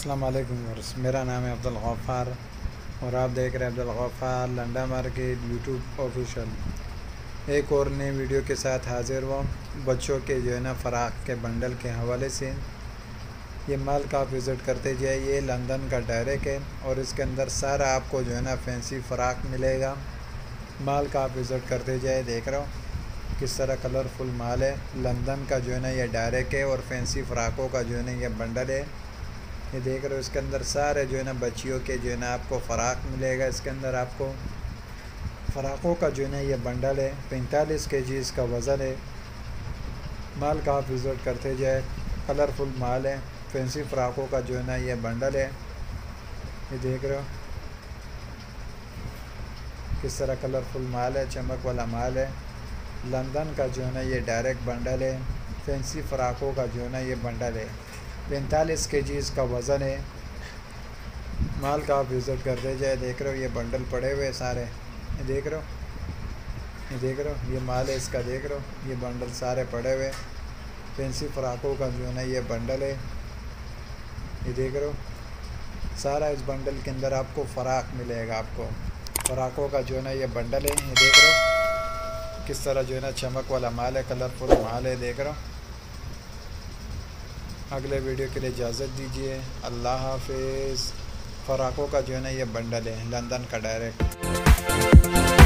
अस्सलाम वालेकुम व्यूअर्स, मेरा नाम है अब्दुल गफ़ार और आप देख रहे हैं अब्दुल गफ़ार लंडा मार्केट यूट्यूब ऑफिशियल। एक और नई वीडियो के साथ हाज़िर हुआ बच्चों के जो है ना फ़राक के बंडल के हवाले से। ये माल का आप विज़िट करते जाइए। ये लंदन का डायरेक्ट है और इसके अंदर सारा आपको जो है ना फैंसी फ़राक मिलेगा। माल का आप विज़िट करते जाए। देख रहे हो किस तरह कलरफुल माल है। लंदन का जो है ना ये डायरेक्ट है और फैंसी फ़राकों का जो है ना ये बंडल है। ये देख रहे हो इसके अंदर सारे जो है ना बच्चियों के जो है ना आपको फ़राक मिलेगा। इसके अंदर आपको फ़राकों का जो है ना ये बंडल है। 45 kg इसका वज़न है। माल का आप विज़िट करते जाए। कलरफुल माल है। फैंसी फ़राकों का जो है ना ये बंडल है। ये देख रहे हो किस तरह कलरफुल माल है, चमक वाला माल है। लंदन का जो है ना ये डायरेक्ट बंडल है। फैंसी फ़राकों का जो है ना ये बंडल है। 45 kg इसका वज़न है। माल का आप विज़िट करते जाए। देख रहे हो ये बंडल पड़े हुए सारे। ये देख रहे हो, ये देख रहे हो ये माल है इसका। देख रहे हो ये बंडल सारे पड़े हुए। फैंसी फ़राकों का जो है ना ये बंडल है। ये देख रहे हो सारा इस बंडल के अंदर आपको फ़राक मिलेगा। आपको फ़राकों का जो है ना ये बंडल है। ये देख रहे हो किस तरह जो है ना चमक वाला माल है, कलरफुल माल है। देख रहे हो। अगले वीडियो के लिए इजाज़त दीजिए। अल्लाह हाफिज़। फ़राकों का जो है ना ये बंडल है लंदन का डायरेक्ट।